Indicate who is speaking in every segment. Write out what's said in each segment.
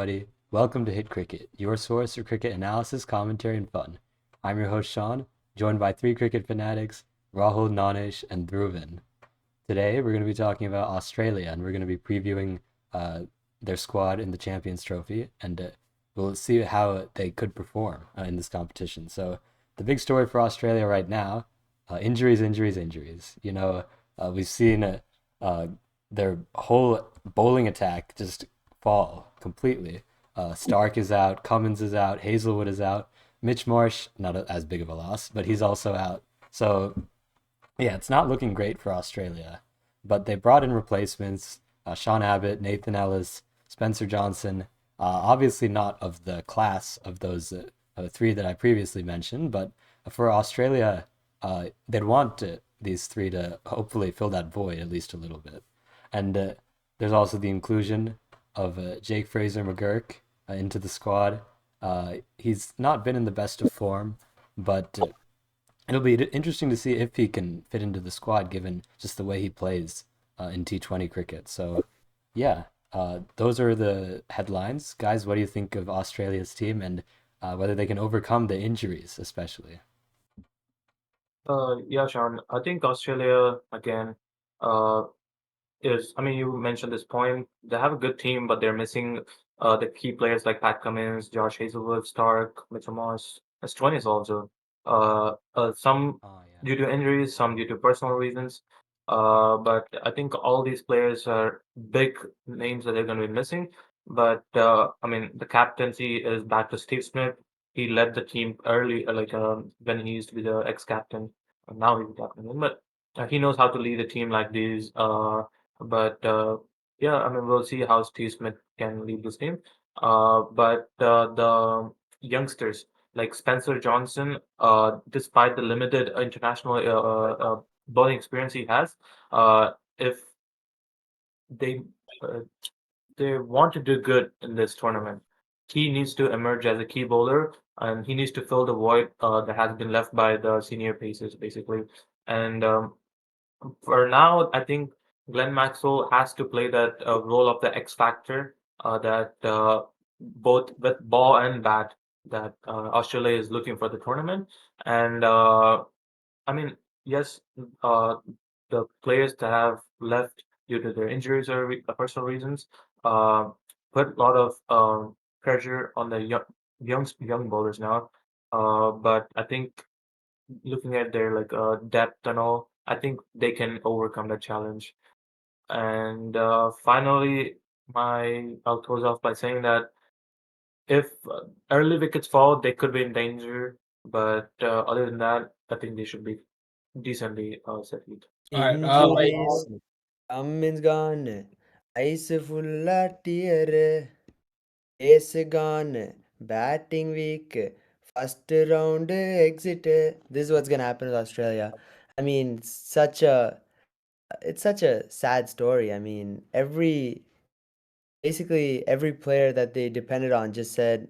Speaker 1: everybody. Welcome to Hit Cricket, your source for cricket analysis, commentary, and fun. I'm your host, Sean, joined by three cricket fanatics, Rahul, Nanesh, and Dhruvan. Today, we're going to be talking about Australia, and we're going to be previewing their squad in the Champions Trophy, and we'll see how they could perform in this competition. So, the big story for Australia right now, injuries, injuries, injuries. We've seen their whole bowling attack just fall completely. Starc is out, Cummins is out, Hazlewood is out, Mitch Marsh, not as big of a loss, but he's also out. So, yeah, it's not looking great for Australia. But they brought in replacements: Sean Abbott, Nathan Ellis, Spencer Johnson. Obviously, not of the class of those three that I previously mentioned, but for Australia, they'd want these three to hopefully fill that void at least a little bit. And there's also the inclusion of Jake Fraser McGurk into the squad. He's not been in the best of form, but it'll be interesting to see if he can fit into the squad given just the way he plays in T20 cricket. So, yeah, those are the headlines. Guys, what do you think of Australia's team and whether they can overcome the injuries, especially?
Speaker 2: Yeah, Sean. I think Australia again uh, you mentioned this point. They have a good team, but they're missing the key players like Pat Cummins, Josh Hazlewood, Starc, Mitchell Marsh, Stoinis also. Some
Speaker 1: Oh, yeah.
Speaker 2: due to injuries, some due to personal reasons. But I think all these players are big names that they're going to be missing. But the captaincy is back to Steve Smith. He led the team early, when he used to be the ex-captain. Now he's the captain, but he knows how to lead a team like these. But yeah, we'll see how Steve Smith can lead this team. But the youngsters like Spencer Johnson, despite the limited international bowling experience he has, if they uh, they want to do good in this tournament, he needs to emerge as a key bowler, and he needs to fill the void that has been left by the senior pacers, basically. And for now, I think Glenn Maxwell has to play that role of the X factor that both with ball and bat that Australia is looking for the tournament. And I mean, yes, uh, the players that have left due to their injuries or personal reasons uh, put a lot of pressure on the young bowlers now. But I think looking at their depth and all, I think they can overcome that challenge. And finally, my I'll close off by saying that if early wickets fall, they could be in danger. But other than that, I think they should be decently settled.
Speaker 3: All right.
Speaker 4: Injuries, Cummins gone, ice full of tear, ace gone, batting weak, first round exit. This is what's gonna happen with Australia. I mean, it's such a sad story. I mean, basically every player that they depended on just said,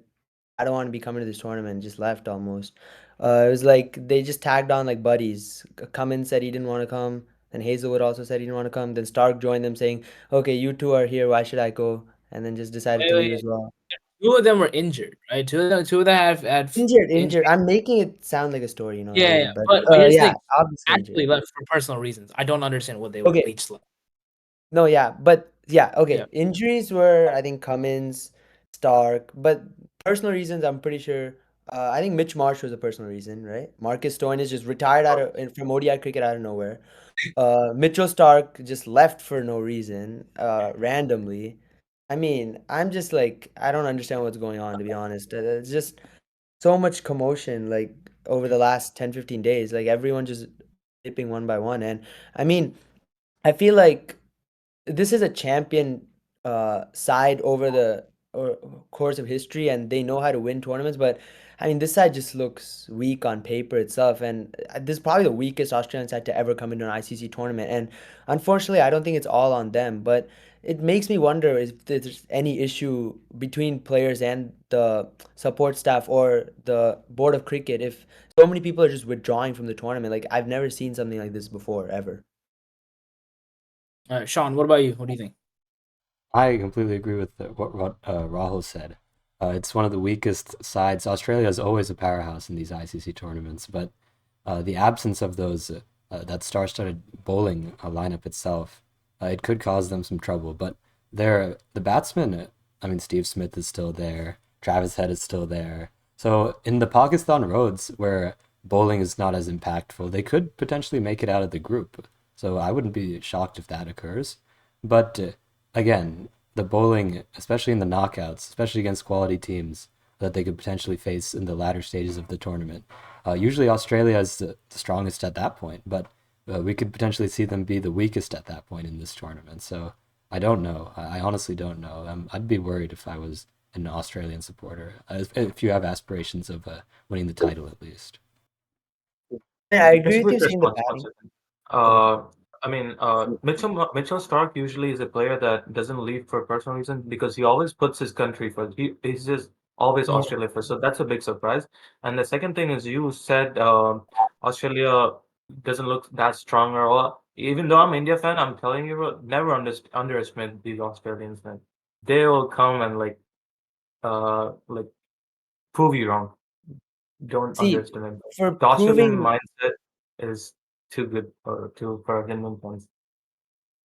Speaker 4: I don't want to be coming to this tournament, just left almost. It was like they just tagged on like buddies. Cummins said he didn't want to come, and Hazelwood also said he didn't want to come. Then Stark joined them saying, okay, you two are here, why should I go? And then just decided
Speaker 3: Wait,
Speaker 4: to leave
Speaker 3: wait.
Speaker 4: as well.
Speaker 3: Two of them were injured, right? Two of them have had
Speaker 4: Injured.
Speaker 3: injuries.
Speaker 4: I'm making it sound like a story,
Speaker 3: Yeah, yeah.
Speaker 4: really. But
Speaker 3: But here's the
Speaker 4: yeah,
Speaker 3: thing.
Speaker 4: obviously
Speaker 3: Actually
Speaker 4: injured.
Speaker 3: left for personal reasons. I don't understand what they
Speaker 4: Okay,
Speaker 3: each left.
Speaker 4: no, yeah, but yeah,
Speaker 3: Yeah.
Speaker 4: okay. Injuries were, I think, Cummins, Stark, but personal reasons, I'm pretty sure. I think Mitch Marsh was a personal reason, right? Marcus Stoinis just retired from ODI cricket out of nowhere. Mitchell Stark just left for no reason, randomly. I mean, I'm just like, I don't understand what's going on, to be honest. It's just so much commotion, like, over the last 10, 15 days. Like, everyone just dipping one by one. And I mean, I feel like this is a champion side over the course of history, and they know how to win tournaments. But I mean, this side just looks weak on paper itself, and this is probably the weakest Australian side to ever come into an ICC tournament. And unfortunately, I don't think it's all on them, but it makes me wonder if there's any issue between players and the support staff or the board of cricket if so many people are just withdrawing from the tournament. Like, I've never seen something like this before, ever.
Speaker 3: All right, Sean, what about you? What do you think?
Speaker 1: I completely agree with what Rahul said. It's one of the weakest sides. Australia is always a powerhouse in these ICC tournaments, but the absence of those that star-studded bowling lineup itself, it could cause them some trouble. But the batsmen. I mean, Steve Smith is still there. Travis Head is still there. So in the Pakistan roads, where bowling is not as impactful, they could potentially make it out of the group. So I wouldn't be shocked if that occurs. But again, the bowling, especially in the knockouts, especially against quality teams that they could potentially face in the latter stages of the tournament. Usually Australia is the strongest at that point, but we could potentially see them be the weakest at that point in this tournament. So I don't know. I honestly don't know. I'd be worried if I was an Australian supporter, if you have aspirations of winning the title at least.
Speaker 4: Yeah, I
Speaker 2: Just
Speaker 4: agree with
Speaker 2: quick
Speaker 4: you saying the
Speaker 2: response, one
Speaker 4: batting.
Speaker 2: second.
Speaker 4: Okay.
Speaker 2: I mean, Mitchell Starc usually is a player that doesn't leave for personal reasons because he always puts his country first. He's just always
Speaker 3: Yeah.
Speaker 2: Australia first. So that's a big surprise. And the second thing is you said Australia doesn't look that strong or all. Even though I'm India fan, I'm telling you, bro, never underestimate these Australians, man. They will come and like prove you wrong. Don't
Speaker 4: See,
Speaker 2: underestimate.
Speaker 4: for
Speaker 2: The Australian
Speaker 4: proving,
Speaker 2: mindset is too good for Indian fans.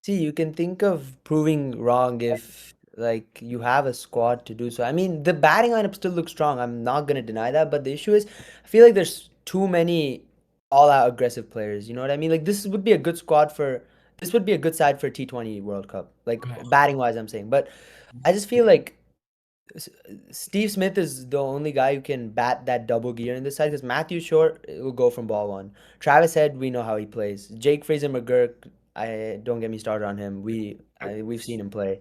Speaker 4: see, you can think of proving wrong if like you have a squad to do so. I mean, the batting lineup still looks strong. I'm not gonna deny that, but the issue is, I feel like there's too many all-out aggressive players. You know what I mean? Like this would be a good squad for. This would be a good side for T20 World Cup, like batting wise. I'm saying, but I just feel like S- Steve Smith is the only guy who can bat that double gear in this side because Matthew Short will go from ball one. Travis Head, we know how he plays. Jake Fraser McGurk, I don't get me started on him. We've seen him play.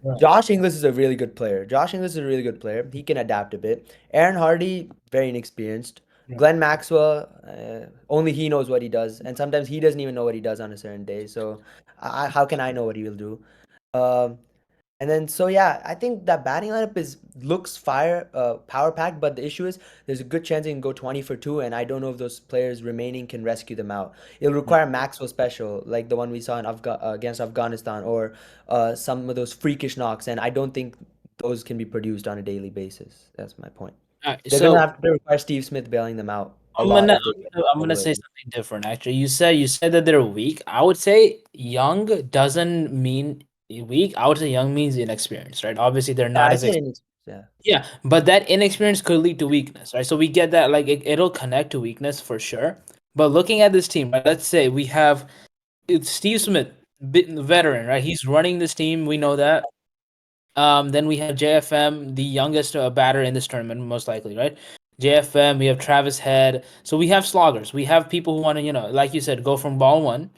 Speaker 3: Right.
Speaker 4: Josh Inglis is a really good player. Josh Inglis is a really good player. He can adapt a bit. Aaron Hardy, very inexperienced.
Speaker 3: Yeah.
Speaker 4: Glenn Maxwell, only he knows what he does, and sometimes he doesn't even know what he does on a certain day. So, how can I know what he will do? Um, and then so yeah, I think that batting lineup is looks power packed, but the issue is there's a good chance they can go 20 for 2, and I don't know if those players remaining can rescue them out. It'll require Maxwell special, like the one we saw in against Afghanistan, or some of those freakish knocks, and I don't think those can be produced on a daily basis. That's my point. They're gonna
Speaker 3: So
Speaker 4: have to require Steve Smith bailing them out a
Speaker 3: I'm
Speaker 4: lot
Speaker 3: gonna
Speaker 4: if they get
Speaker 3: I'm gonna say
Speaker 4: overloaded.
Speaker 3: something different. Actually, you said that they're weak. I would say young doesn't mean weak. I would say young means inexperienced, right? Obviously, they're
Speaker 4: Yeah,
Speaker 3: not
Speaker 4: I
Speaker 3: as
Speaker 4: said inexperience. Yeah.
Speaker 3: yeah, but that inexperience could lead to weakness, right? So we get that, like it'll connect to weakness for sure. But looking at this team, right? Let's say we have it's Steve Smith, veteran, right? He's running this team. We know that. Then we have JFM, the youngest batter in this tournament, most likely, right? JFM, we have Travis Head. So we have sloggers. We have people who want to, like you said, go from ball one.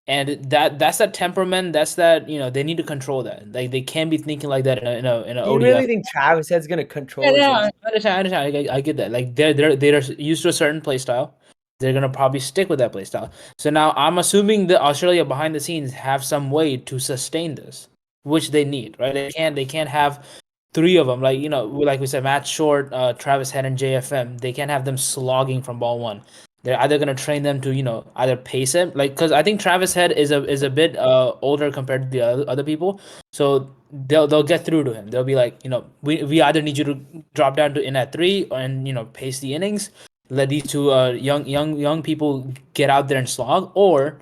Speaker 3: And that's that temperament. That's that, they need to control that. Like they can't be thinking like that in a
Speaker 4: Do you
Speaker 3: ODF.
Speaker 4: really think Travis Head's gonna
Speaker 3: Yeah,
Speaker 4: control his
Speaker 3: yeah,
Speaker 4: innings?
Speaker 3: I understand. I get that. Like they're used to a certain play style. They're gonna probably stick with that play style. So now I'm assuming that Australia behind the scenes have some way to sustain this, which they need, right? They can't have three of them, like we said, Matt Short, Travis Head, and JFM. They can't have them slogging from ball one. They're either gonna train them to either pace him, like because I think Travis Head is a bit older compared to the other people, so they'll get through to him. They'll be like, we either need you to drop down to in at three and pace the innings, let these two young people get out there and slog, or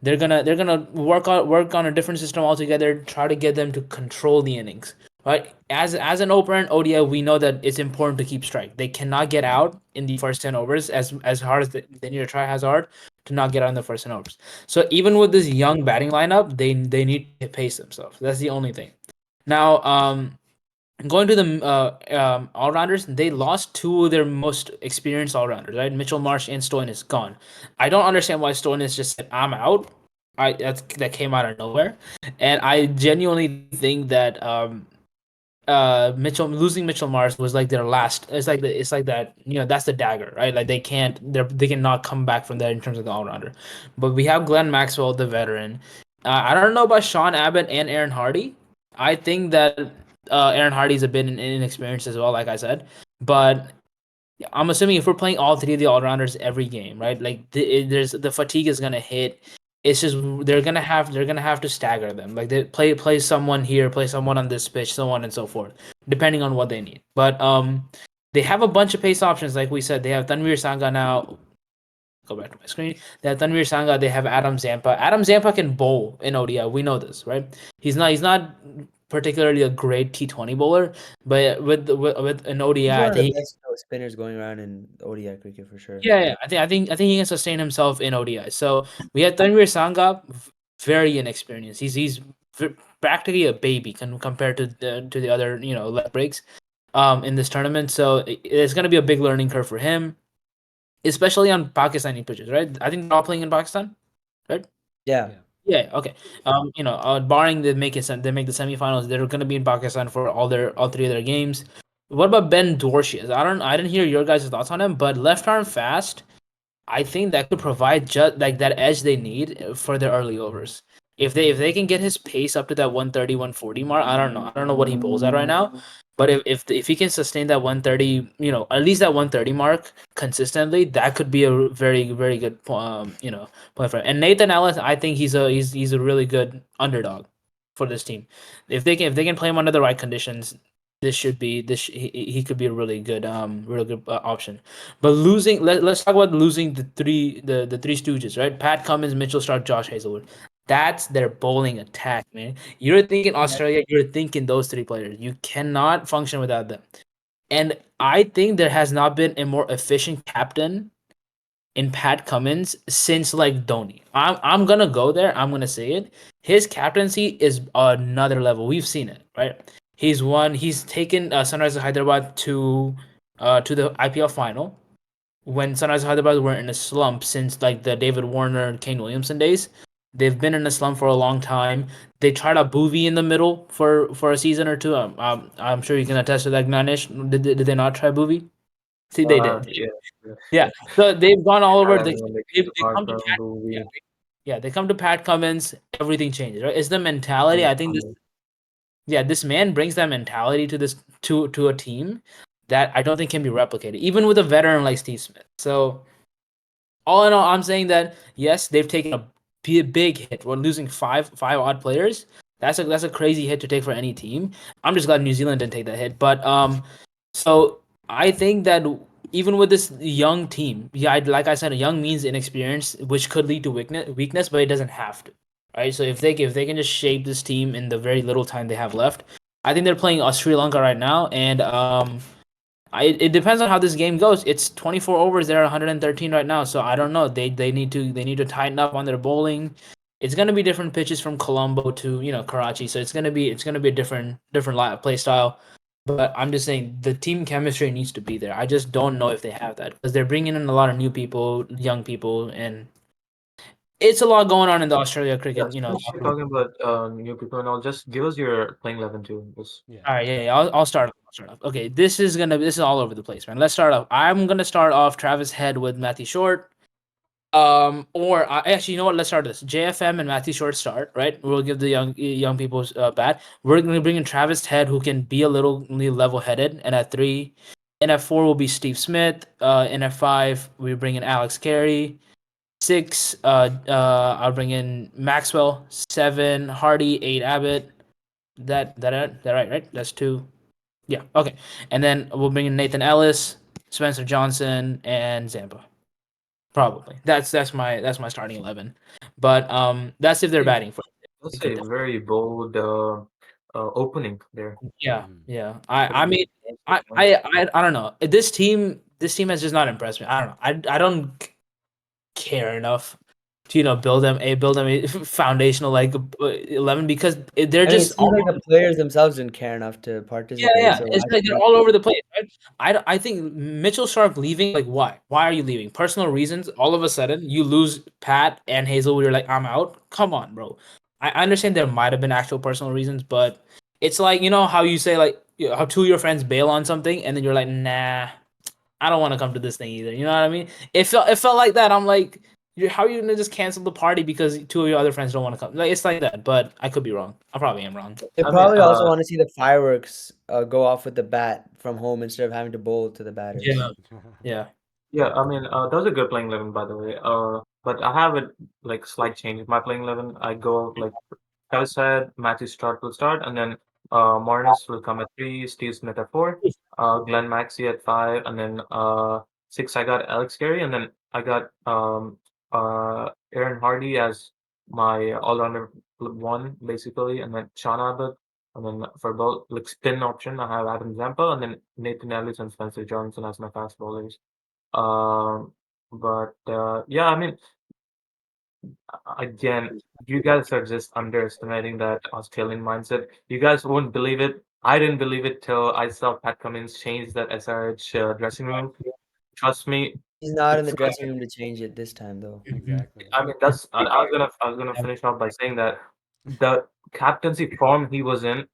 Speaker 3: they're gonna work on a different system altogether, try to get them to control the innings. Right? As an opener in ODI, we know that it's important to keep strike. They cannot get out in the first 10 overs as hard as they need to try as hard to not get out in the first 10 overs. So even with this young batting lineup, they need to pace themselves. That's the only thing. Now, going to the all-rounders, they lost two of their most experienced all-rounders, right? Mitchell Marsh and Stoinis gone. I don't understand why Stoinis just said, I'm out. That came out of nowhere. And I genuinely think that losing Mitchell Marsh was like their last. It's like that, that's the dagger, right? Like they cannot come back from that in terms of the all-rounder. But we have Glenn Maxwell, the veteran. I don't know about Sean Abbott and Aaron Hardy. I think that Aaron Hardy's a bit inexperienced as well, like I said. But I'm assuming if we're playing all three of the all rounders every game, right? Like there's the fatigue is gonna hit, It's just they're gonna have to stagger them. Like they play someone here, play someone on this pitch, so on and so forth, depending on what they need. But they have a bunch of pace options, like we said. They have Tanvir Sangha now. Go back to my screen. They have Tanvir Sangha. They have Adam Zampa. Adam Zampa can bowl in ODI. We know this, right? He's not particularly a great T20 bowler, but with an ODI,
Speaker 4: He's
Speaker 3: I
Speaker 4: one of the
Speaker 3: think
Speaker 4: best spinners going around in ODI cricket for sure.
Speaker 3: yeah, I think he can sustain himself in ODI. So we had Tanvir Sangha, very inexperienced. He's practically a baby compared to the other leg breaks in this tournament. So it's gonna be a big learning curve for him, especially on Pakistani pitches, right? I think they're all playing in Pakistan, right?
Speaker 4: Yeah.
Speaker 3: Yeah. Okay. Barring they make the semifinals, they're gonna be in Pakistan for all three of their games. What about Ben Dorshias? I didn't hear your guys' thoughts on him, but left arm fast. I think that could provide just like that edge they need for their early overs. If they can get his pace up to that 130, 140 mark, I don't know. I don't know what he bowls at right now, but if he can sustain that 130, at least that 130 mark consistently, that could be a very very good point for him. And Nathan Ellis, I think he's a really good underdog for this team. If they can play him under the right conditions, he could be a really good option. But let's talk about losing the three stooges, right? Pat Cummins, Mitchell Starc, Josh Hazlewood. That's their bowling attack, man. You're thinking Australia, you're thinking those three players. You cannot function without them. And I think there has not been a more efficient captain in Pat Cummins since like Dhoni. I'm gonna go there. I'm gonna say it. His captaincy is another level. We've seen it, right? He's taken Sunrisers Hyderabad to the IPL final when Sunrisers Hyderabad were in a slump since like the David Warner, Kane Williamson days. They've been in a slump for a long time. They tried a Boovie in the middle for a season or two. I'm sure you can attest to that, Ganish. Did they not try Boovie? See, they did.
Speaker 2: Yeah.
Speaker 3: Yeah. So they've gone all over. They
Speaker 2: Everyone
Speaker 3: they,
Speaker 2: makes
Speaker 3: they
Speaker 2: apart
Speaker 3: come to
Speaker 2: from
Speaker 3: Pat.
Speaker 2: who
Speaker 3: Yeah,
Speaker 2: we
Speaker 3: yeah. They come to Pat Cummins. Everything changes, right? It's the mentality. I think this man brings that mentality to this to a team that I don't think can be replicated, even with a veteran like Steve Smith. So all in all, I'm saying that yes, they've taken a big hit. We're losing five odd players. That's a crazy hit to take for any team. I'm just glad New Zealand didn't take that hit. But so I think that even with this young team, yeah, like I said, a young means inexperience, which could lead to weakness, but it doesn't have to, right? So if they can just shape this team in the very little time they have left, I think they're playing Sri Lanka right now, and it depends on how this game goes. It's 24 overs. They're 113 right now, so I don't know. They need to tighten up on their bowling. It's gonna be different pitches from Colombo to Karachi, so it's gonna be a different play style. But I'm just saying the team chemistry needs to be there. I just don't know if they have that because they're bringing in a lot of new people, young people, and it's a lot going on in the Australia cricket.
Speaker 2: Since you're talking about new people and all, just give us your playing 11 too.
Speaker 1: Yeah.
Speaker 3: All right, yeah. I'll start off. Okay, this is all over the place, man. Let's start off. I'm gonna start off Travis Head with Matthew Short. Actually, you know what? Let's start this. JFM and Matthew Short start, right? We'll give the young people bat. We're gonna bring in Travis Head, who can be a little level headed, and at 3, and at 4 will be Steve Smith. And at 5, we bring in Alex Carey. 6, I'll bring in Maxwell. 7, Hardy. 8, Abbott. That right? That's 2. Yeah. Okay. And then we'll bring in Nathan Ellis, Spencer Johnson, and Zampa. Probably. That's my starting 11. But that's if they're batting for.
Speaker 2: That's a very bold opening there.
Speaker 3: Yeah. I mean, I don't know. This team has just not impressed me. I don't know. I don't care enough to build them a foundational like 11 because they're
Speaker 4: I mean, it
Speaker 3: just
Speaker 4: seems like the players themselves didn't care enough to participate.
Speaker 3: yeah.
Speaker 4: So
Speaker 3: It's like they're all over the place, right? I think Mitchell Starc leaving, like, why? Why are you leaving? Personal reasons. All of a sudden, you lose Pat and Hazel. You're like, I'm out. Come on, bro. I understand there might have been actual personal reasons, but it's like how you say like how 2 of your friends bail on something, and then you're like, nah, I don't want to come to this thing either. You know what I mean? It felt like that. I'm like, how are you gonna just cancel the party because 2 of your other friends don't want to come? Like, it's like that, but I could be wrong. I probably am wrong.
Speaker 4: they
Speaker 2: I mean,
Speaker 4: probably also want to see the fireworks go off with the bat from home instead of having to bowl to the batters.
Speaker 3: Yeah.
Speaker 2: Yeah, I mean, that was a good playing 11, by the way. but I have it like slight change. In my playing 11, I go like Travis said, Matthew Starc will start, and then Marnus will come at 3, Steve Smith at 4, Glenn Maxey at 5, and then 6 I got Alex Carey, and then I got Aaron Hardy as my all-rounder 1 basically, and then Sean Abbott, and then for both like spin option I have Adam Zampa, and then Nathan Ellis and Spencer Johnson as my fast bowlers. But yeah, I mean, again, you guys are just underestimating that Australian mindset. You guys won't believe it. I didn't believe it till I saw Pat Cummins change that SRH dressing room. Trust me,
Speaker 4: He's not in the
Speaker 2: it's
Speaker 4: dressing room to change it this time, though.
Speaker 1: Exactly.
Speaker 2: I mean, I was gonna finish off by saying that the captaincy form he was in,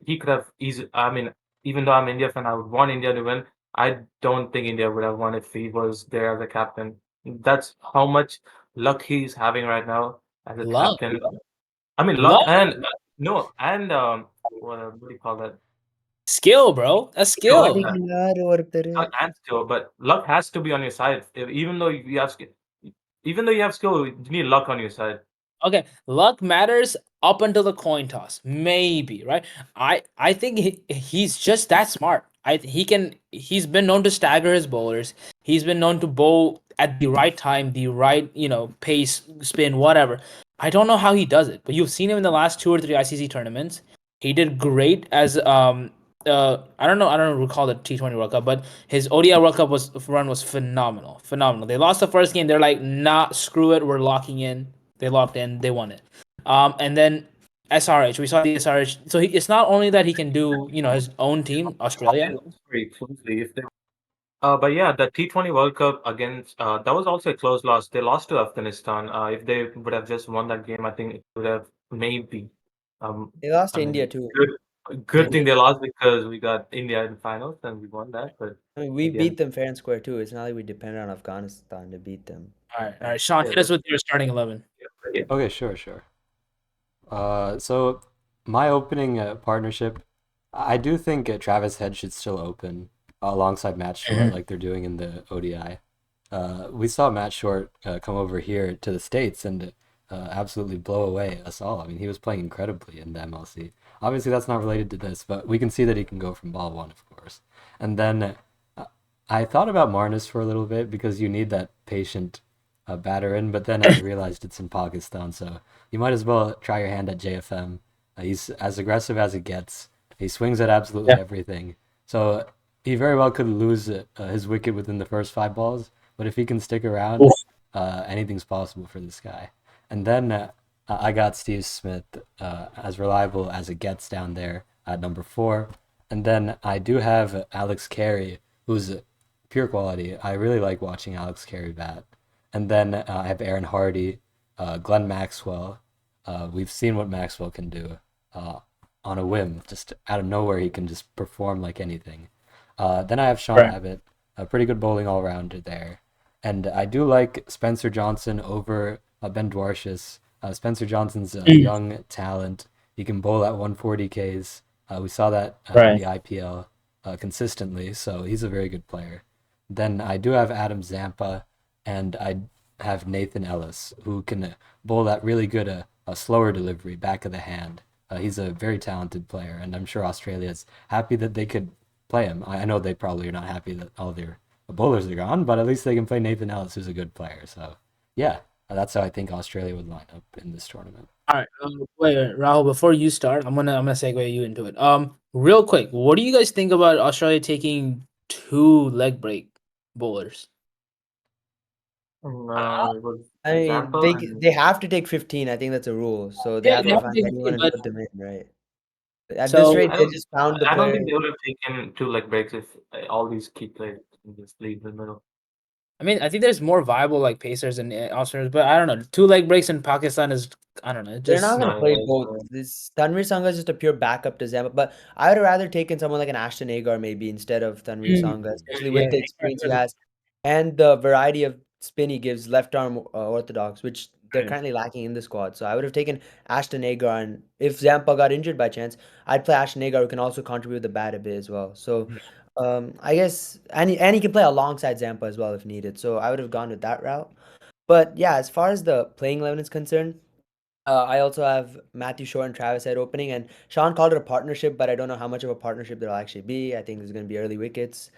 Speaker 2: he could have easy. I mean, even though I'm India fan, I would want India to win. I don't think India would have won if he was there as a captain. That's how much luck he's having right now as a
Speaker 3: Luck.
Speaker 2: captain. I mean, luck
Speaker 3: Luck.
Speaker 2: and no, and what do you call that?
Speaker 3: Skill, bro. That's
Speaker 2: Skill,
Speaker 3: skill.
Speaker 2: luck and skill, but luck has to be on your side. Even though you have skill, even though you have skill, you need luck on your side.
Speaker 3: Okay, luck matters up until the coin toss, maybe, right? I think he's just that smart. He's been known to stagger his bowlers. He's been known to bowl at the right time, the right, pace, spin, whatever. I don't know how he does it, but you've seen him in the last 2 or 3 ICC tournaments. He did great as I don't recall the T20 World Cup, but his ODI World Cup run was phenomenal. Phenomenal. They lost the first game, they're like, nah, screw it, we're locking in. They locked in. They won it. And then SRH. We saw the SRH. So it's not only that he can do his own team, Australia.
Speaker 2: Very closely if they but yeah, the T20 World Cup against that was also a close loss. They lost to Afghanistan. If they would have just won that game, I think it would have maybe.
Speaker 4: They lost
Speaker 2: I
Speaker 4: to India
Speaker 2: mean,
Speaker 4: too.
Speaker 2: good thing they lost because we got India in finals and we won that. But
Speaker 4: I mean, we
Speaker 2: again,
Speaker 4: beat them fair and square too. It's not like we depend on Afghanistan to beat them.
Speaker 3: All right. Sean, hit us with your starting 11.
Speaker 1: Okay, sure. So my opening partnership, I do think Travis Head should still open alongside Matt Short, like they're doing in the ODI. We saw Matt Short come over here to the States and absolutely blow away us all. I mean, he was playing incredibly in the MLC. Obviously, that's not related to this, but we can see that he can go from ball 1, of course. And then I thought about Marnus for a little bit because you need that patient batter in, but then I realized it's in Pakistan, so you might as well try your hand at JFM. He's as aggressive as it gets. He swings at absolutely everything. So he very well could lose his wicket within the first 5 balls, but if he can stick around, anything's possible for this guy. And then I got Steve Smith as reliable as it gets down there at number 4. And then I do have Alex Carey, who's pure quality. I really like watching Alex Carey bat. And then I have Aaron Hardy, Glenn Maxwell. We've seen what Maxwell can do on a whim. Just out of nowhere, he can just perform like anything. Then I have Sean Abbott, a pretty good bowling all-rounder there. And I do like Spencer Johnson over Ben Dwarshuis. Spencer Johnson's a young talent. He can bowl at 140 Ks. We saw that in the IPL consistently, so he's a very good player. Then I do have Adam Zampa, and I have Nathan Ellis, who can bowl that really good a slower delivery, back of the hand. He's a very talented player, and I'm sure Australia's happy that they could play him. I know they probably are not happy that all their bowlers are gone, but at least they can play Nathan Ellis, who's a good player. So, yeah, that's how I think Australia would line up in this tournament.
Speaker 3: All right. Wait, Rahul. Before you start, I'm gonna segue you into it. Real quick, what do you guys think about Australia taking 2 leg break bowlers?
Speaker 4: I mean, they have to take 15. I think that's a rule. So they have to find anyone and put them in, right? At this rate, they just found the
Speaker 2: I don't
Speaker 4: player.
Speaker 2: think they would have taken 2 leg breaks if all these key players can just leave the middle.
Speaker 3: I mean, I think there's more viable like pacers and Australians, but I don't know. 2 leg breaks in Pakistan is, I don't know.
Speaker 4: They're
Speaker 3: Just
Speaker 4: not gonna play both. This Tanvir Sangha is just a pure backup to Zampa, but I would have rather taken someone like an Ashton Agar maybe instead of Tanvir Sangha, especially with the experience he has and the variety of spin he gives left arm orthodox, which they're currently lacking in the squad. So I would have taken Ashton Agar, and if Zampa got injured by chance, I'd play Ashton Agar, who can also contribute the bat a bit as well. So I guess and he can play alongside Zampa as well if needed. So I would have gone with that route. But yeah, as far as the playing 11 is concerned, I also have Matthew Short and Travis Head opening, and Sean called it a partnership, but I don't know how much of a partnership there'll actually be. I think there's going to be early wickets.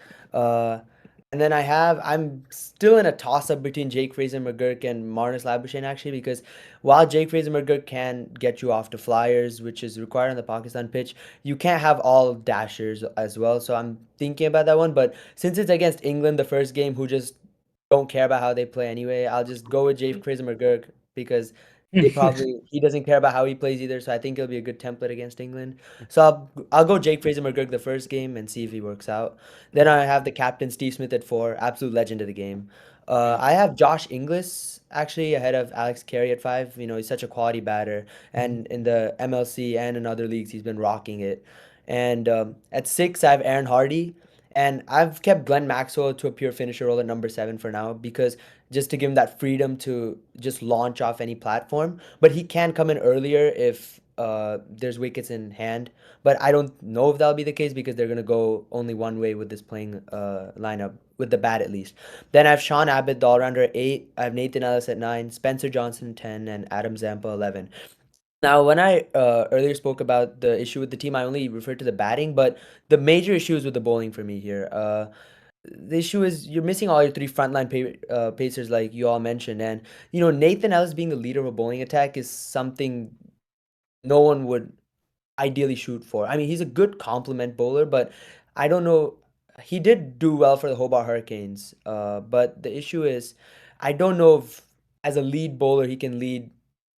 Speaker 4: And then I'm still in a toss up between Jake Fraser McGurk and Marnus Labuschagne actually, because while Jake Fraser McGurk can get you off to flyers, which is required on the Pakistan pitch, you can't have all dashers as well. So I'm thinking about that one. But since it's against England, the first game, who just don't care about how they play anyway, I'll just go with Jake Fraser McGurk because he doesn't care about how he plays either, so I think it'll be a good template against England. So I'll go Jake Fraser McGurk the first game and see if he works out. Then I have the captain Steve Smith at 4, absolute legend of the game. I have Josh Inglis actually ahead of Alex Carey at 5. You know, he's such a quality batter, and in the MLC and in other leagues he's been rocking it. And at 6 I have Aaron Hardy. And I've kept Glenn Maxwell to a pure finisher role at number 7 for now, because just to give him that freedom to just launch off any platform. But he can come in earlier if there's wickets in hand. But I don't know if that'll be the case, because they're going to go only one way with this playing lineup, with the bat at least. Then I have Sean Abbott, the all-rounder, at 8. I have Nathan Ellis at 9, Spencer Johnson 10, and Adam Zampa 11. Now, when I earlier spoke about the issue with the team, I only referred to the batting, but the major issue is with the bowling for me here. The issue is you're missing all your three frontline pacers, like you all mentioned, and you know Nathan Ellis being the leader of a bowling attack is something no one would ideally shoot for. I mean, he's a good complement bowler, but I don't know. He did do well for the Hobart Hurricanes, but the issue is, I don't know if as a lead bowler he can lead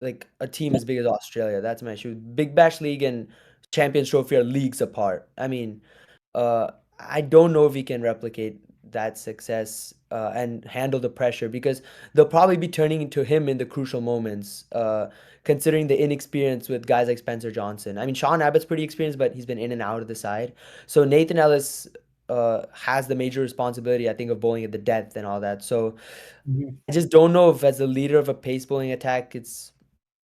Speaker 4: like a team as big as Australia. That's my issue. Big Bash League and Champions Trophy are leagues apart. I mean, I don't know if he can replicate that success and handle the pressure, because they'll probably be turning to him in the crucial moments, considering the inexperience with guys like Spencer Johnson. I mean, Sean Abbott's pretty experienced, but he's been in and out of the side. So Nathan Ellis has the major responsibility, I think, of bowling at the depth and all that. So I just don't know if, as the leader of a pace bowling attack, it's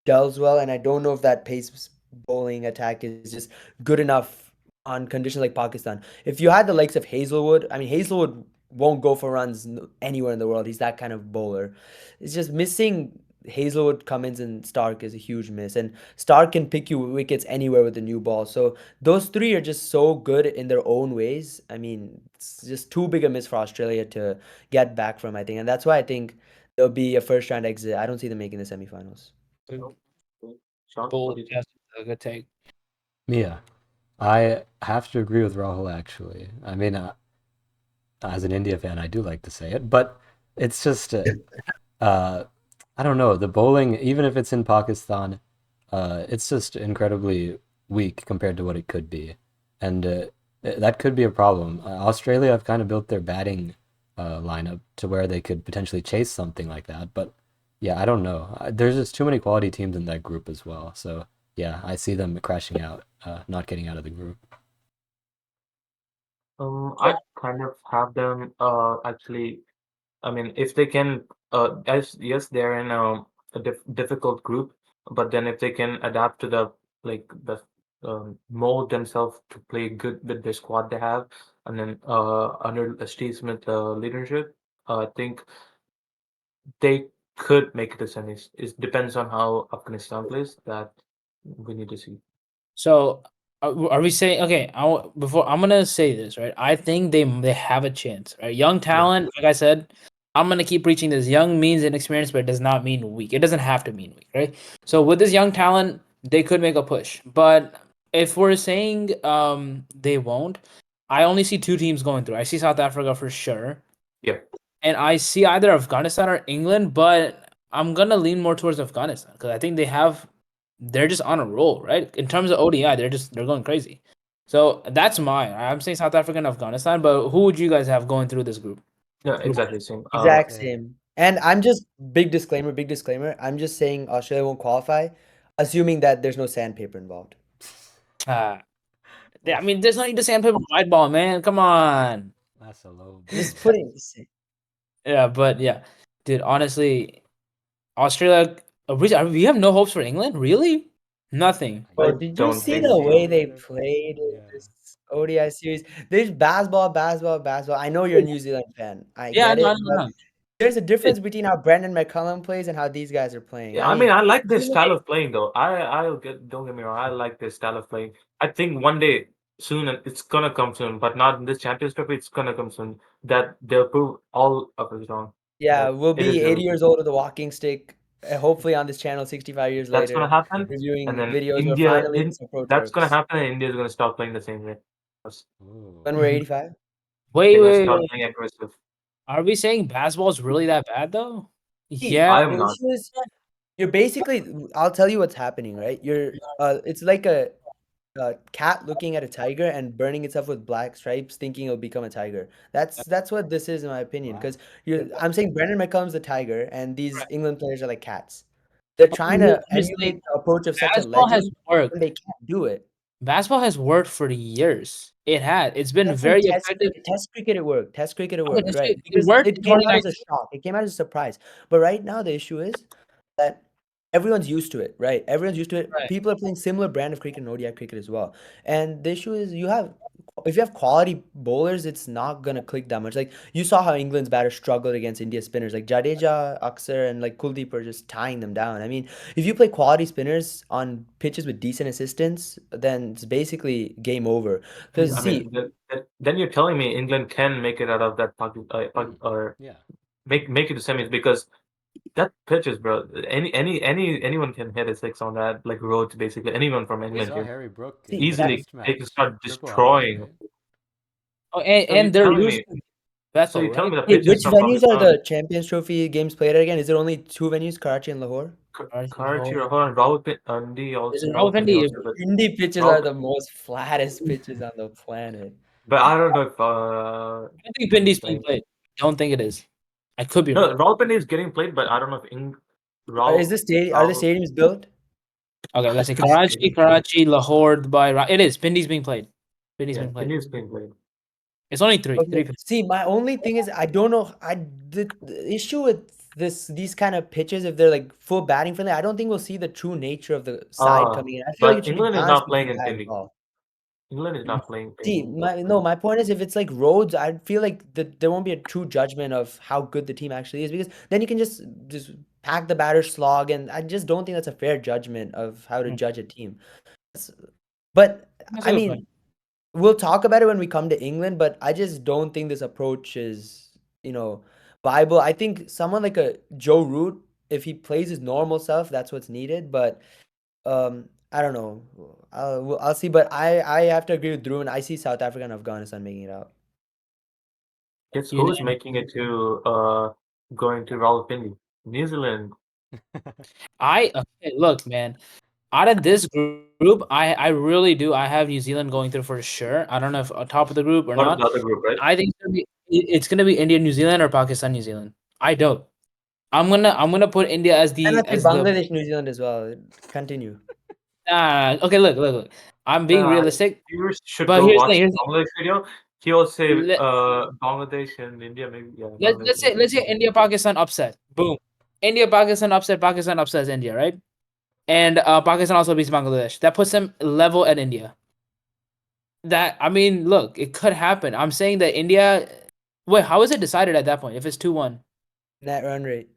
Speaker 4: does well, and I don't know if that pace bowling attack is just good enough on conditions like Pakistan. If you had the likes of Hazlewood, I mean, Hazlewood won't go for runs anywhere in the world. He's that kind of bowler. It's just missing Hazlewood, Cummins, and Starc is a huge miss. And Starc can pick you wickets anywhere with the new ball. So those three are just so good in their own ways. I mean, it's just too big a miss for Australia to get back from, I think. And that's why I think there'll be a first round exit. I don't see them making the semifinals.
Speaker 2: Sean, what
Speaker 3: Bold,
Speaker 2: do you think?
Speaker 3: yes, a good take.
Speaker 1: Mia, I have to agree with Rahul actually. I mean, as an India fan, I do like to say it, but it's just, I don't know, the bowling, even if it's in Pakistan, it's just incredibly weak compared to what it could be, and that could be a problem. Australia have kind of built their batting lineup to where they could potentially chase something like that, but yeah, I don't know. There's just too many quality teams in that group as well, so yeah, I see them crashing out, not getting out of the group.
Speaker 2: I kind of have them actually. I mean, if they can, as yes, they're in a difficult group, but then if they can adapt to the mold themselves to play good with the squad they have, and then under Steve Smith leadership, I think they could make it to semis. It depends on how Afghanistan plays. That we need to see.
Speaker 3: So are we saying okay? Before I'm gonna say this right. I think they have a chance. Right, young talent. Like I said, I'm gonna keep preaching this. Young means inexperienced, but it does not mean weak. It doesn't have to mean weak, right? So with this young talent, they could make a push. But if we're saying they won't, I only see two teams going through. I see South Africa for sure.
Speaker 2: Yeah.
Speaker 3: And I see either Afghanistan or England, but I'm gonna lean more towards Afghanistan because I think they're just on a roll, right? In terms of ODI, they're going crazy. So that's mine. I'm saying South Africa and Afghanistan, but who would you guys have going through this group?
Speaker 2: Yeah, exactly same.
Speaker 4: Exact
Speaker 1: Yeah.
Speaker 4: same. And I'm just big disclaimer. I'm just saying Australia won't qualify, assuming that there's no sandpaper involved.
Speaker 3: I mean, there's no need to sandpaper white ball, man. Come on.
Speaker 1: That's a low.
Speaker 4: Just putting.
Speaker 3: Yeah, but yeah, dude. Honestly, Australia. We have no hopes for England. Really? Nothing.
Speaker 4: Bro,
Speaker 2: I
Speaker 4: did you
Speaker 2: don't
Speaker 4: see
Speaker 2: think
Speaker 4: the
Speaker 2: so.
Speaker 4: way they played in
Speaker 1: Yeah.
Speaker 4: this ODI series? There's basketball. I know you're a New Zealand fan. I
Speaker 3: Yeah,
Speaker 4: get
Speaker 3: no,
Speaker 4: it,
Speaker 3: no,
Speaker 4: but
Speaker 3: no.
Speaker 4: there's a difference between how Brandon McCullum plays and how these guys are playing.
Speaker 2: Yeah,
Speaker 4: I
Speaker 2: I mean,
Speaker 4: mean,
Speaker 2: I like
Speaker 4: if
Speaker 2: this
Speaker 4: you look
Speaker 2: style
Speaker 4: at
Speaker 2: of playing though. Don't get me wrong, I like this style of playing. I think one day soon, and it's gonna come soon, but not in this Champions Trophy. It's gonna come soon that they'll prove all of us wrong.
Speaker 4: yeah,
Speaker 2: That
Speaker 4: we'll
Speaker 2: it
Speaker 4: be
Speaker 2: is
Speaker 4: 80
Speaker 2: them.
Speaker 4: years old with a walking stick, hopefully on this channel 65 years
Speaker 2: That's gonna
Speaker 4: later,
Speaker 2: happen, and
Speaker 4: reviewing
Speaker 2: then
Speaker 4: videos where
Speaker 2: India.
Speaker 4: finally this approach
Speaker 2: That's gonna
Speaker 4: works.
Speaker 2: happen, and India's gonna start playing the same way.
Speaker 4: When
Speaker 1: Ooh.
Speaker 4: we're 85?
Speaker 3: Wait,
Speaker 2: They're gonna
Speaker 3: wait,
Speaker 2: start
Speaker 3: wait.
Speaker 2: playing aggressive.
Speaker 3: Are we saying basketball's really that bad though?
Speaker 4: See,
Speaker 3: Yeah.
Speaker 2: I am
Speaker 4: the
Speaker 2: not.
Speaker 4: issue is you're basically, I'll tell you what's happening, right? It's like a cat looking at a tiger and burning itself with black stripes, thinking it'll become a tiger. That's what this is, in my opinion.
Speaker 1: Wow.
Speaker 4: Because I'm saying Brendan McCullum's the tiger, and these England players are like cats. They're trying to emulate the approach of such a
Speaker 3: Basketball has
Speaker 4: legend,
Speaker 3: worked.
Speaker 4: and they can't do it.
Speaker 3: Basketball has worked for years. It had. It's been
Speaker 4: That's
Speaker 3: very
Speaker 4: in test
Speaker 3: effective.
Speaker 4: cricket. Test cricket, it worked. Test cricket, it
Speaker 3: Okay,
Speaker 4: worked,
Speaker 3: that's
Speaker 4: right?
Speaker 3: it. It
Speaker 4: Because
Speaker 3: worked
Speaker 4: it
Speaker 3: in
Speaker 4: came out as a
Speaker 3: 2019.
Speaker 4: shock. It came out as a surprise. But right now, the issue is that everyone's used to it, right? Everyone's used to it.
Speaker 3: Right.
Speaker 4: People are playing similar brand of cricket and ODI cricket as well. And the issue is if you have quality bowlers, it's not gonna click that much. Like you saw how England's batters struggled against India's spinners. Like Jadeja, Aksar, and like Kuldeep are just tying them down. I mean, if you play quality spinners on pitches with decent assistance, then it's basically game over. Because
Speaker 2: I
Speaker 4: see,
Speaker 2: mean, then you're telling me England can make it out of that or
Speaker 1: Yeah.
Speaker 2: make it to semis because that pitches, bro. Anyone can hit a six on that, like roads basically. Anyone from
Speaker 1: We
Speaker 2: England
Speaker 1: saw
Speaker 2: can
Speaker 1: Harry Brook in
Speaker 4: see,
Speaker 1: the
Speaker 2: easily
Speaker 1: test
Speaker 2: they can
Speaker 1: match.
Speaker 2: start
Speaker 1: Triple hundred,
Speaker 2: destroying.
Speaker 1: right?
Speaker 3: Oh,
Speaker 2: So you're
Speaker 3: and they're
Speaker 2: telling
Speaker 3: used
Speaker 2: me,
Speaker 3: to
Speaker 2: so
Speaker 3: Bethel,
Speaker 2: you're telling
Speaker 3: right?
Speaker 2: me the
Speaker 4: wait,
Speaker 2: pitches
Speaker 4: which
Speaker 2: from
Speaker 4: venues are
Speaker 2: Pakistan,
Speaker 4: the Champions Trophy games played at again? Is there only two venues, Karachi and Lahore?
Speaker 2: Karachi, Lahore, and Rawalpindi
Speaker 3: There's
Speaker 2: also,
Speaker 3: an
Speaker 2: Rawalpindi
Speaker 3: Rawalpindi.
Speaker 2: also, but
Speaker 4: Hindi pitches are
Speaker 2: Rawal,
Speaker 4: the most flattest pitches on the planet.
Speaker 2: I don't know if
Speaker 3: I don't think
Speaker 2: India's
Speaker 3: Pindi's being
Speaker 2: playing.
Speaker 3: played. Don't think it is. I could be
Speaker 2: No,
Speaker 3: wrong.
Speaker 2: Rawalpindi is getting played, but I don't know if
Speaker 4: Are the
Speaker 2: Rawal
Speaker 4: stadiums built?
Speaker 3: Okay, let's say Karachi, Lahore, Dubai. It is. Pindi's being played. Pindi's
Speaker 2: yeah,
Speaker 3: being played.
Speaker 2: Pindi is being played.
Speaker 3: It's only three.
Speaker 4: Okay.
Speaker 3: Three.
Speaker 4: See, my only thing is I don't know. The issue with these kind of pitches, if they're like full batting friendly, I don't think we'll see the true nature of the side coming in. I feel like it
Speaker 2: But
Speaker 4: should be
Speaker 2: England is
Speaker 4: balanced
Speaker 2: not playing
Speaker 4: between
Speaker 2: in
Speaker 4: that as
Speaker 2: Pindi.
Speaker 4: well.
Speaker 2: England is not playing
Speaker 4: See,
Speaker 2: Pindi.
Speaker 4: my point is if it's like roads, I feel like there won't be a true judgment of how good the team actually is because then you can just pack the batter slog, and I just don't think that's a fair judgment of how to judge a team. But
Speaker 3: That's
Speaker 4: I
Speaker 3: a good
Speaker 4: mean,
Speaker 3: point.
Speaker 4: we'll talk about it when we come to England, but I just don't think this approach is, viable. I think someone like a Joe Root, if he plays his normal stuff, that's what's needed. But I don't know. I'll see. But I have to agree with Drew, and I see South Africa and Afghanistan making it out.
Speaker 2: Guess
Speaker 3: You know,
Speaker 2: who's making it to going to Rawalpindi? New Zealand.
Speaker 3: okay, look, man. Out of this group, I really do. I have New Zealand going through for sure. I don't know if on top of the group or
Speaker 2: What is
Speaker 3: not.
Speaker 2: the other group, right?
Speaker 3: I think it's gonna be India, New Zealand, or Pakistan, New Zealand. I don't. I'm gonna put India as
Speaker 4: And
Speaker 3: the
Speaker 4: I think Bangladesh, New Zealand as well. Continue.
Speaker 3: okay. Look. I'm being realistic.
Speaker 2: Viewers should
Speaker 3: But
Speaker 2: go
Speaker 3: here's the
Speaker 2: watch
Speaker 3: thing.
Speaker 2: Bangladesh video. He will say
Speaker 3: Let,
Speaker 2: Bangladesh and India maybe. Yeah,
Speaker 3: let,
Speaker 2: Bangladesh.
Speaker 3: let's say let's say India Pakistan upset. Boom. India Pakistan upset. Pakistan upsets India, right? And Pakistan also beats Bangladesh. That puts them level at India. I mean, look, it could happen. I'm saying that India. Wait, how is it decided at that point? If it's 2-1,
Speaker 4: Net run rate.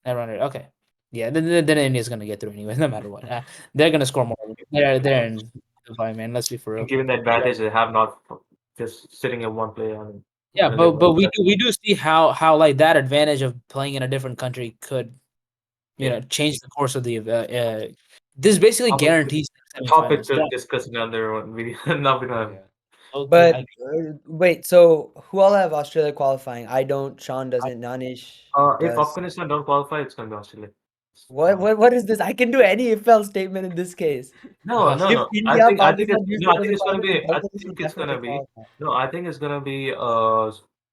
Speaker 3: I run it. Okay. Yeah, then India's gonna get through anyways, no matter what. They're gonna score more. They're in Dubai, man. Let's be for real.
Speaker 2: And given the advantage they have not just sitting in one play, I mean,
Speaker 3: Yeah,
Speaker 2: when they
Speaker 3: but
Speaker 2: win.
Speaker 3: we do see how like that advantage of playing in a different country could change the course of the this basically
Speaker 2: Obviously,
Speaker 3: guarantees
Speaker 2: a topic
Speaker 3: semifinals.
Speaker 2: to discuss in another one video. Not gonna.
Speaker 1: Yeah.
Speaker 3: Okay,
Speaker 4: But wait, so who all have Australia qualifying? I don't. Sean doesn't. Nanish
Speaker 2: If
Speaker 4: does.
Speaker 2: Afghanistan don't qualify, it's gonna be Australia.
Speaker 4: What is this? I can do any if else statement in this case.
Speaker 2: No, no,
Speaker 4: If
Speaker 2: no.
Speaker 4: India,
Speaker 2: I think it's
Speaker 4: Pakistan, New
Speaker 2: no. I
Speaker 4: Zealand
Speaker 2: think
Speaker 4: doesn't
Speaker 2: it's gonna
Speaker 4: qualify,
Speaker 2: be.
Speaker 4: then
Speaker 2: I
Speaker 4: Bangladesh will
Speaker 2: think it's gonna
Speaker 4: definitely
Speaker 2: be.
Speaker 4: qualify.
Speaker 2: No, I think it's gonna be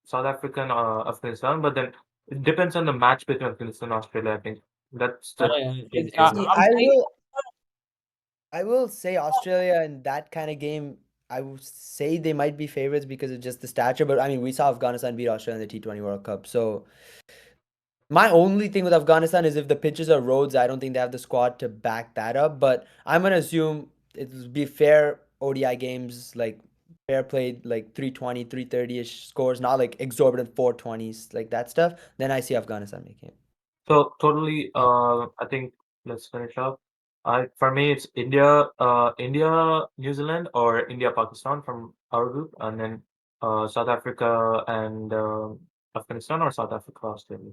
Speaker 2: South Africa and Afghanistan. But then it depends on the match between Afghanistan and Australia. I think that's the game changer.
Speaker 4: See,
Speaker 3: I'm saying
Speaker 4: I will say Australia in that kind of game. I would say they might be favorites because of just the stature. But I mean, we saw Afghanistan beat Australia in the T20 World Cup. So my only thing with Afghanistan is if the pitches are roads, I don't think they have the squad to back that up. But I'm gonna assume it'll be fair ODI games, like fair played like 320, 330-ish scores, not like exorbitant 420s, like that stuff, then I see Afghanistan making it.
Speaker 2: So totally, I think let's finish up. For me, it's India, New Zealand, or India, Pakistan from our group, and then South Africa and Afghanistan, or South Africa, Australia.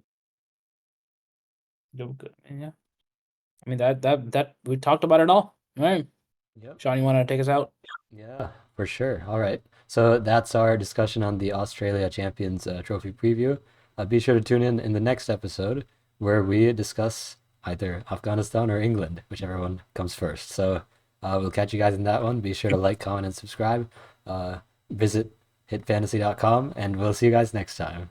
Speaker 3: Doing good, man. Yeah. I mean that we talked about it all. All right.
Speaker 1: Yep.
Speaker 3: Sean, you want to take us out?
Speaker 1: Yeah, for sure. All right. So that's our discussion on the Australia Champions Trophy preview. Be sure to tune in the next episode where we discuss either Afghanistan or England, whichever one comes first. So we'll catch you guys in that one. Be sure to like, comment, and subscribe. Visit hitfantasy.com, and we'll see you guys next time.